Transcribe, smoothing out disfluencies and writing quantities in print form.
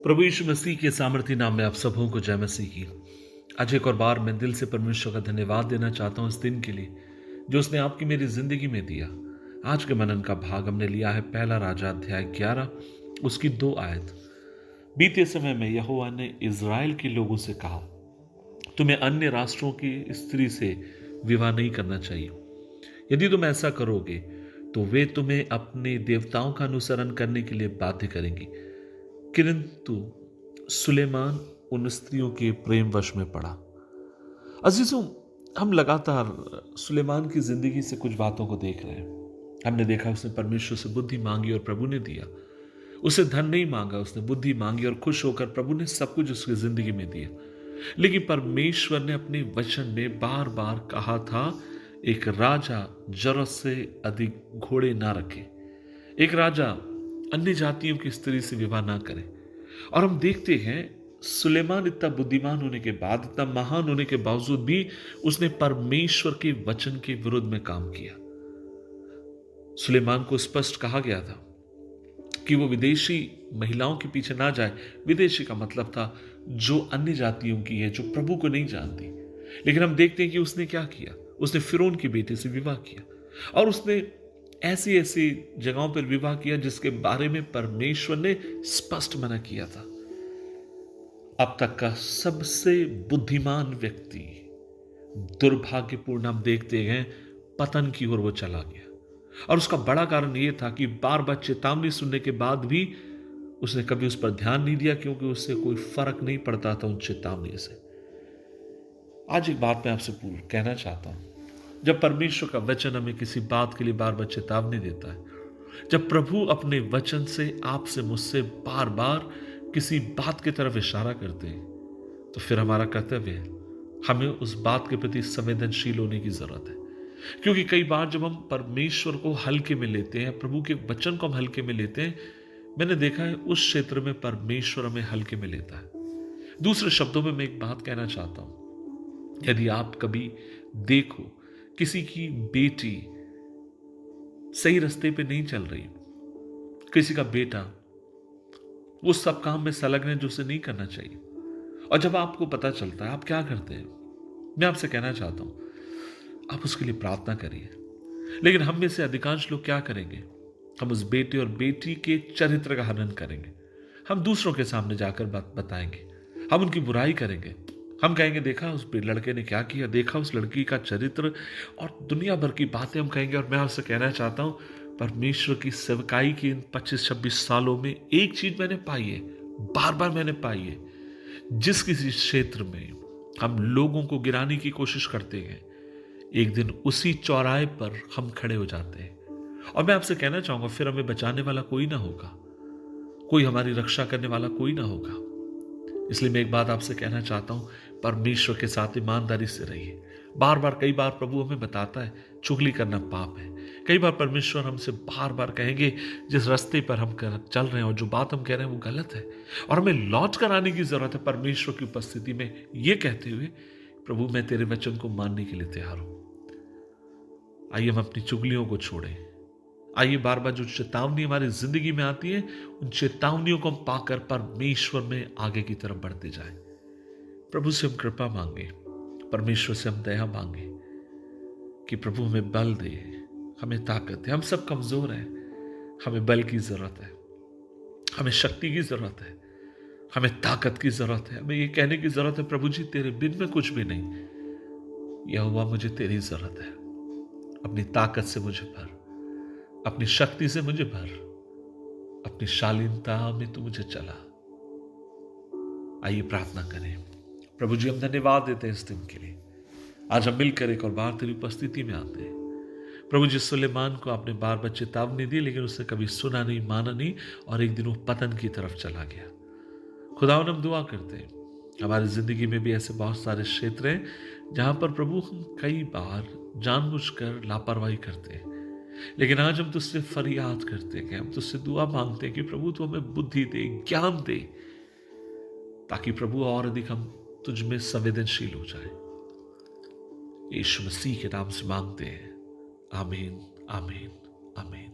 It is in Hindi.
प्रभु यीशु मसीह के सामर्थी नाम में आप सबों को जय मसीह की। आज एक और बार मैं दिल से परमेश्वर का धन्यवाद देना चाहता हूं इस दिन के लिए जो उसने आपकी मेरी जिंदगी में दिया। आज के मनन का भाग हमने लिया है पहला राजा अध्याय 11 उसकी 2 आयत। बीते समय में यहोवा ने इज़राइल के लोगों से कहा, तुम्हें अन्य राष्ट्रों की स्त्री से विवाह नहीं करना चाहिए। यदि तुम ऐसा करोगे तो वे तुम्हें अपने देवताओं का अनुसरण करने के लिए बाध्य करेंगी। किंतु सुलेमान उन स्त्रियों के प्रेम वश में पड़ा। अजीजों, हम लगातार सुलेमान की जिंदगी से कुछ बातों को देख रहे हैं। हमने देखा उसने परमेश्वर से बुद्धि मांगी और प्रभु ने दिया। उसे धन नहीं मांगा, उसने बुद्धि मांगी और खुश होकर प्रभु ने सब कुछ उसकी जिंदगी में दिया। लेकिन परमेश्वर ने अपने वचन में बार बार कहा था, एक राजा जरूरत से अधिक घोड़े ना रखे, एक राजा अन्य जातियों की स्त्री से विवाह ना करे। और हम देखते हैं सुलेमान इतना बुद्धिमान होने के बाद, इतना महान होने के बावजूद भी उसने परमेश्वर के वचन के विरुद्ध में काम किया। सुलेमान को स्पष्ट कहा गया था कि वो विदेशी महिलाओं के पीछे ना जाए। विदेशी का मतलब था जो अन्य जातियों की है, जो प्रभु को नहीं जानती। लेकिन हम देखते हैं कि उसने क्या किया, उसने फिरौन की बेटी से विवाह किया और उसने ऐसी ऐसी जगहों पर विवाह किया जिसके बारे में परमेश्वर ने स्पष्ट मना किया था। अब तक का सबसे बुद्धिमान व्यक्ति, दुर्भाग्यपूर्ण हम देखते हैं, पतन की ओर वो चला गया। और उसका बड़ा कारण यह था कि बार बार चेतावनी सुनने के बाद भी उसने कभी उस पर ध्यान नहीं दिया, क्योंकि उससे कोई फर्क नहीं पड़ता था उन चेतावनी से। आज एक बात मैं आपसे कहना चाहता हूं, जब परमेश्वर का वचन हमें किसी बात के लिए बार बार चेतावनी देता है, जब प्रभु अपने वचन से आपसे मुझसे बार बार किसी बात की तरफ इशारा करते हैं, तो फिर हमारा कर्तव्य है हमें उस बात के प्रति संवेदनशील होने की जरूरत है। क्योंकि कई बार जब हम परमेश्वर को हल्के में लेते हैं, प्रभु के वचन को हम हल्के में लेते हैं, मैंने देखा है उस क्षेत्र में परमेश्वर हमें हल्के में लेता है। दूसरे शब्दों में मैं एक बात कहना चाहता हूं, यदि आप कभी देखो किसी की बेटी सही रास्ते पे नहीं चल रही, किसी का बेटा वो सब काम में संलग्न है जो उसे नहीं करना चाहिए, और जब आपको पता चलता है, आप क्या करते हैं? मैं आपसे कहना चाहता हूं, आप उसके लिए प्रार्थना करिए। लेकिन हम में से अधिकांश लोग क्या करेंगे? हम उस बेटे और बेटी के चरित्र का हनन करेंगे। हम दूसरों के सामने जाकर बात बताएंगे, हम उनकी बुराई करेंगे। हम कहेंगे, देखा उस लड़के ने क्या किया, देखा उस लड़की का चरित्र, और दुनिया भर की बातें हम कहेंगे। और मैं आपसे कहना चाहता हूं, परमेश्वर की सेवकाई की इन 25-26 सालों में एक चीज मैंने पाई है, बार बार मैंने पाई है, जिस किसी क्षेत्र में हम लोगों को गिराने की कोशिश करते हैं, एक दिन उसी चौराहे पर हम खड़े हो जाते हैं। और मैं आपसे कहना चाहूंगा, फिर हमें बचाने वाला कोई ना होगा, कोई हमारी रक्षा करने वाला कोई ना होगा। इसलिए मैं एक बात आपसे कहना चाहता हूं, परमेश्वर के साथ ईमानदारी से रहिए। बार बार कई बार प्रभु हमें बताता है चुगली करना पाप है। कई बार परमेश्वर हमसे बार बार कहेंगे जिस रास्ते पर हम चल रहे हैं और जो बात हम कह रहे हैं वो गलत है, और हमें लौट कर आने की जरूरत है परमेश्वर की उपस्थिति में, ये कहते हुए, प्रभु मैं तेरे वचन को मानने के लिए तैयार हूं। आइए हम अपनी चुगलियों को छोड़ें। आइए बार बार जो चेतावनी हमारी जिंदगी में आती है, उन चेतावनियों को हम पाकर परमेश्वर में आगे की तरफ बढ़ते जाएं। प्रभु से हम कृपा मांगे, परमेश्वर से हम दया मांगे कि प्रभु हमें बल दे, हमें ताकत दे। हम सब कमजोर हैं, हमें बल की जरूरत है, हमें शक्ति की जरूरत है, हमें ताकत की जरूरत है। हमें ये कहने की जरूरत है, प्रभु जी तेरे बिन में कुछ भी नहीं, यहोवा मुझे तेरी जरूरत है। अपनी ताकत से मुझे भर, अपनी शक्ति से मुझे भर, अपनी शालीनता में तू मुझे चला। आइए प्रार्थना करें। प्रभु जी हम धन्यवाद देते हैं इस दिन के लिए। आज हम मिलकर एक और बार तेरी उपस्थिति में आते हैं। प्रभु जी, सुलेमान को आपने बार बार चेतावनी दी, लेकिन उसने कभी सुना नहीं, माना नहीं, और एक दिन वो पतन की तरफ चला गया। खुदावन हम दुआ करते हैं, हमारी जिंदगी में भी ऐसे बहुत सारे क्षेत्र हैं जहां पर प्रभु हम कई बार जानबूझकर लापरवाही करते हैं। लेकिन आज हम तुझसे फरियाद करते हैं, हम तुझसे दुआ मांगते हैं कि प्रभु तू हमें बुद्धि दे, ज्ञान दे, ताकि प्रभु और अधिक हम तुझ में संवेदनशील हो जाए। यीशु मसीह के नाम से मांगते हैं, आमीन, आमीन, आमीन।